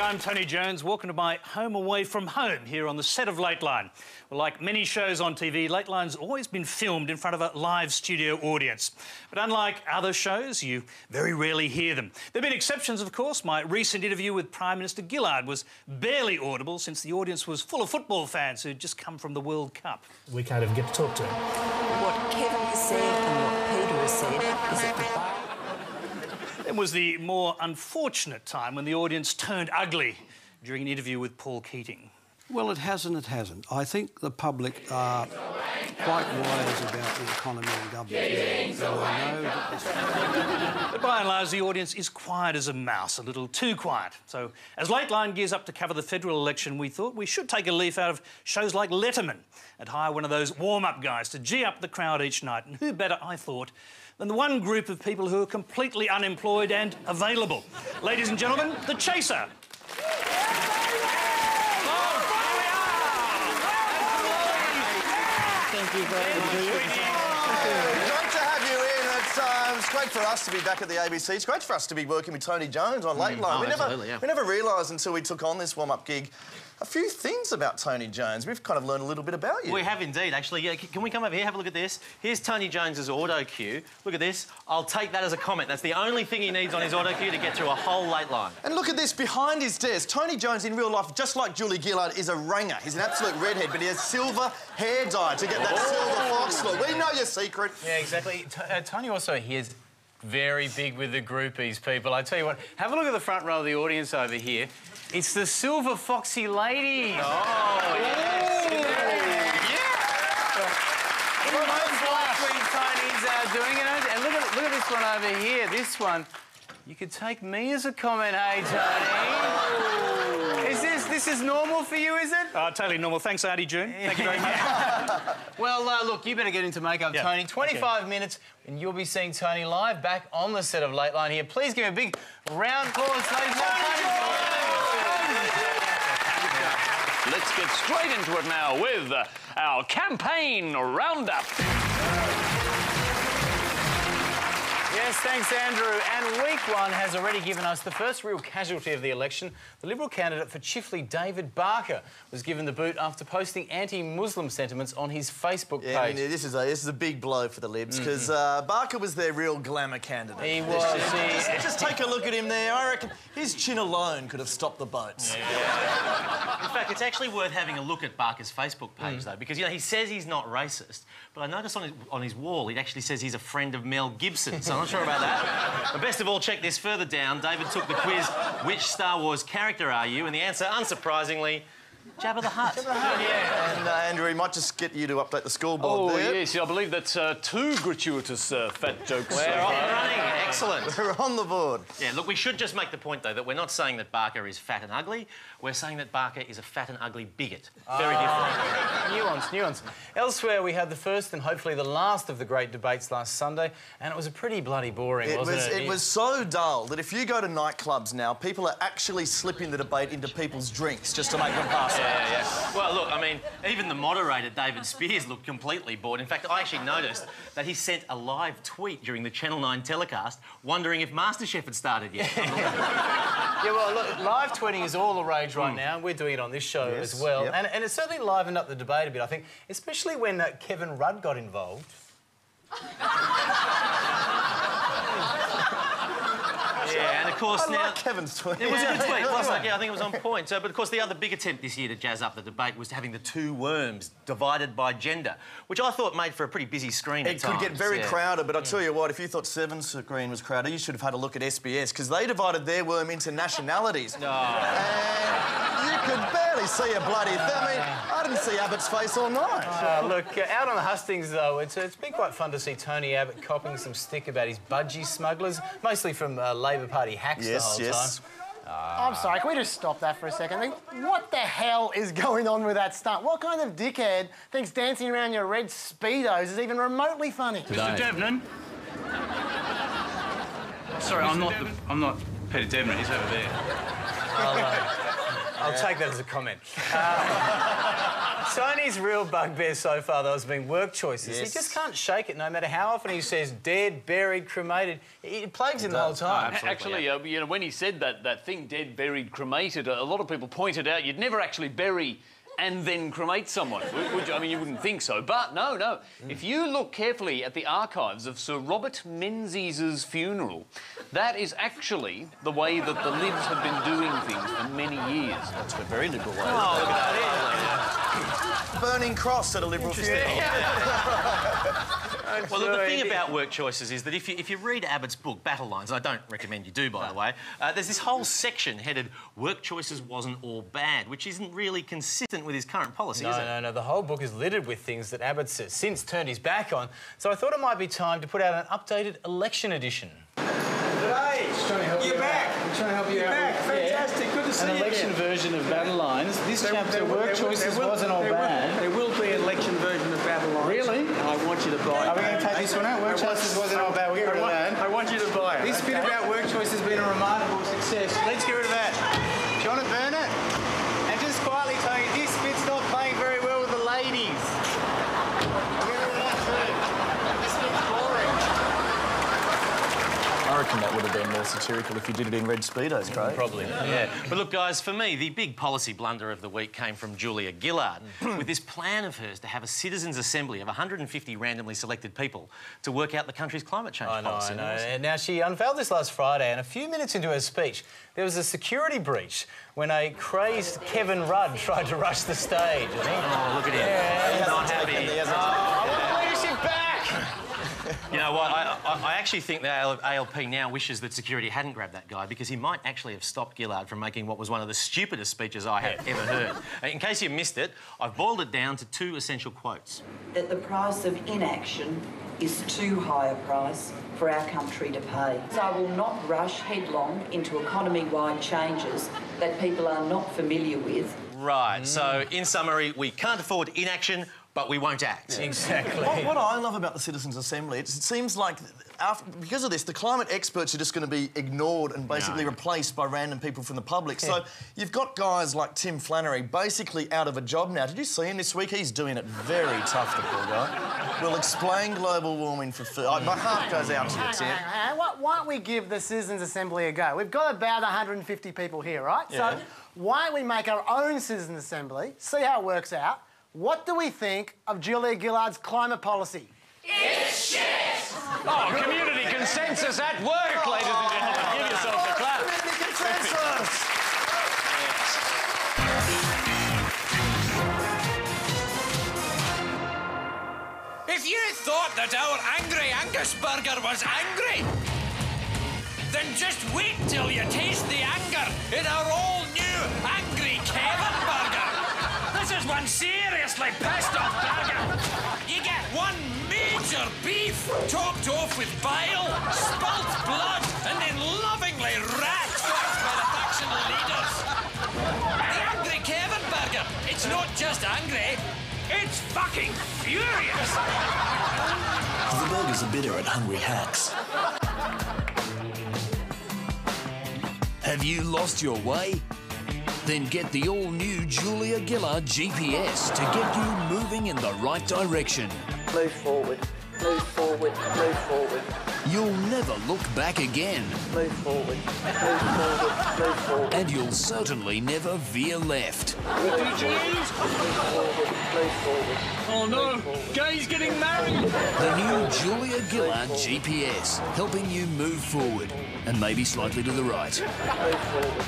I'm Tony Jones. Welcome to my home away from home here on the set of Lateline. Well, like many shows on TV, Lateline's always been filmed in front of a live studio audience. But unlike other shows, you very rarely hear them. There have been exceptions, of course. My recent interview with Prime Minister Gillard was barely audible since the audience was full of football fans who'd just come from the World Cup. We can't even get to talk to him. What Kevin has said and what Peter has said is that the bar... Then was the more unfortunate time when the audience turned ugly during an interview with Paul Keating. Well, it has and it hasn't. I think the public are quite wise about the economy and government. But by and large, the audience is quiet as a mouse, a little too quiet. So as Lateline gears up to cover the federal election, we thought we should take a leaf out of shows like Letterman and hire one of those warm-up guys to gee up the crowd each night. And who better, I thought, than the one group of people who are completely unemployed and available. Ladies and gentlemen, The Chaser. Thank you very much. Great to have you in. It's great for us to be back at the ABC. It's great for us to be working with Tony Jones on Lateline. We never realised until we took on this warm-up gig a few things about Tony Jones. We've kind of learned a little bit about you. We have indeed, actually. Yeah, can we come over here, have a look at this? Here's Tony Jones's auto cue. Look at this. I'll take that as a comment. That's the only thing he needs on his auto cue to get through a whole Lateline. And look at this, behind his desk. Tony Jones, in real life, just like Julie Gillard, is a ranger. He's an absolute redhead, but he has silver hair dye to get that silver fox look. We know your secret. Yeah, exactly. Tony also here's very big with the groupies, people. I tell you what, have a look at the front row of the audience over here. It's the Silver Foxy ladies. Oh, yes. Yeah. In most live tweets Tony's doing it. And look at this one over here. This one, you could take me as a comment, hey, Tony. This is normal for you, is it? Totally normal. Thanks, Artie June. Thank you very much. Well, look, you better get into makeup, Tony. 25 minutes and you'll be seeing Tony live back on the set of Lateline here. Please give him a big round of applause, ladies and gentlemen. Let's get straight into it now with our campaign roundup. Yes, thanks, Andrew. And week one has already given us the first real casualty of the election. The Liberal candidate for Chifley, David Barker, was given the boot after posting anti-Muslim sentiments on his Facebook page. Yeah, I mean, this is a big blow for the Libs, because Barker was their real glamour candidate. He was. Just take a look at him there. I reckon his chin alone could have stopped the boats. Yeah. In fact, it's actually worth having a look at Barker's Facebook page, though, because, you know, he says he's not racist, but I noticed on his wall it actually says he's a friend of Mel Gibson, so I'm not sure about that. But best of all, check this further down. David took the quiz, which Star Wars character are you? And the answer, unsurprisingly, Jabba the Hutt. Yeah. And, Andrew, he might just get you to update the scoreboard there. Oh, yes, I believe that's two gratuitous fat jokes. We're off and running. Excellent. We're on the board. Yeah, look, we should just make the point, though, that we're not saying that Barker is fat and ugly. We're saying that Barker is a fat and ugly bigot. Very different. Nuance. Elsewhere, we had the first and hopefully the last of the great debates last Sunday, and it was a pretty bloody boring, wasn't it? It was so dull that if you go to nightclubs now, people are actually slipping the debate into people's drinks just to make them pass out. Yeah. Well, look, I mean, even the moderator, David Spears, looked completely bored. In fact, I actually noticed that he sent a live tweet during the Channel 9 telecast wondering if MasterChef had started yet. Yeah, well, look, live tweeting is all the rage right now, and we're doing it on this show as well. Yep. And it certainly livened up the debate a bit, I think, especially when Kevin Rudd got involved. Yeah, and of course I like Kevin's tweet. It was a good tweet. Plus, I think it was on point. But of course, the other big attempt this year to jazz up the debate was having the two worms divided by gender, which I thought made for a pretty busy screen at times. It could get very crowded, but I tell you what, if you thought Seven Screen was crowded, you should have had a look at SBS, because they divided their worm into nationalities. No. And you could barely see a bloody thing. I mean, I didn't see Abbott's face all night. Look, out on the hustings, though, it's been quite fun to see Tony Abbott copping some stick about his budgie smugglers, mostly from Labor Party hacks the whole time. I'm sorry, can we just stop that for a second? I mean, what the hell is going on with that stunt? What kind of dickhead thinks dancing around your red Speedos is even remotely funny? Mr. Devlin? Sorry, I'm not Peter Devlin, he's over there. I'll take that as a comment. Tony's real bugbear so far, though, has been work choices. Yes. He just can't shake it, no matter how often he says dead, buried, cremated. It plagues him the whole time. Actually, you know, when he said that thing, dead, buried, cremated, a lot of people pointed out you'd never actually bury and then cremate someone. Would you? I mean, you wouldn't think so. But no. If you look carefully at the archives of Sir Robert Menzies' funeral, that is actually the way that the Libs have been doing things for many years. That's a very liberal way. Oh, look at that. Burning cross at a Liberal funeral. Well, look, the thing about work choices is that if you read Abbott's book, Battle Lines, and I don't recommend you do, by the way, there's this whole section headed Work Choices Wasn't All Bad, which isn't really consistent with his current policy, is it? No. The whole book is littered with things that Abbott has since turned his back on, so I thought it might be time to put out an updated election edition. G'day! You're back! I'm trying to help you out. Back! Fantastic! Good to see you. An election version of Battle Lines. This chapter, Work Choices wasn't all bad. There will be an election version of Battle Lines. Really? I want you to buy it. Are we going to take this one out? Work Choices wasn't all bad. We'll get rid of that. I want you to buy it. This bit about work choice has been a remarkable success. Let's get rid of that. Do you want to burn it? And just quietly tell you, this bit's not playing very well with the ladies. Get rid of that too. This bit's boring. I reckon that would have been more satirical if you did it in red Speedos, Craig. Probably, yeah. But look, guys, for me, the big policy blunder of the week came from Julia Gillard with this plan of hers to have a citizens' assembly of 150 randomly selected people to work out the country's climate change policy. I know. And now, she unveiled this last Friday, and a few minutes into her speech, there was a security breach when a crazed Kevin Rudd tried to rush the stage. Oh, look at him. Yeah, he's not happy. I want leadership back! You know what? I actually think the ALP now wishes that security hadn't grabbed that guy because he might actually have stopped Gillard from making what was one of the stupidest speeches I have ever heard. In case you missed it, I've boiled it down to 2 essential quotes. That the price of inaction is too high a price for our country to pay. So I will not rush headlong into economy-wide changes that people are not familiar with. Right, so in summary, we can't afford inaction, but we won't act. Exactly. What I love about the Citizens' Assembly, it seems like because of this, the climate experts are just going to be ignored and basically replaced by random people from the public. So you've got guys like Tim Flannery basically out of a job now. Did you see him this week? He's doing it very tough, the poor guy. We'll explain global warming for... my heart goes out to you, Tim. Why don't we give the Citizens' Assembly a go? We've got about 150 people here, right? Yeah. So why don't we make our own Citizens' Assembly, see how it works out? What do we think of Julia Gillard's climate policy? It's shit! Oh, community consensus at work, ladies and gentlemen. Give yourselves a clap. Community consensus! If you thought that our angry Angus burger was angry, then just wait till you taste the anger in our all-new Angry Kevin burger. This is one seriously pissed-off burger. You get one major beef topped off with bile, spilt blood, and then lovingly rat-fucked by the faction leaders. The Angry Kevin burger, it's not just angry, it's fucking furious. The burgers are bitter at Hungry Hacks. Have you lost your way? Then get the all-new Julia Gillard GPS to get you moving in the right direction. Move forward, move forward, move forward. You'll never look back again. Move forward, move forward, move forward. And you'll certainly never veer left. Refugees? Move forward. Oh no, Gay's getting married. The new Julia Gillard GPS, helping you move forward and maybe slightly to the right. Move forward.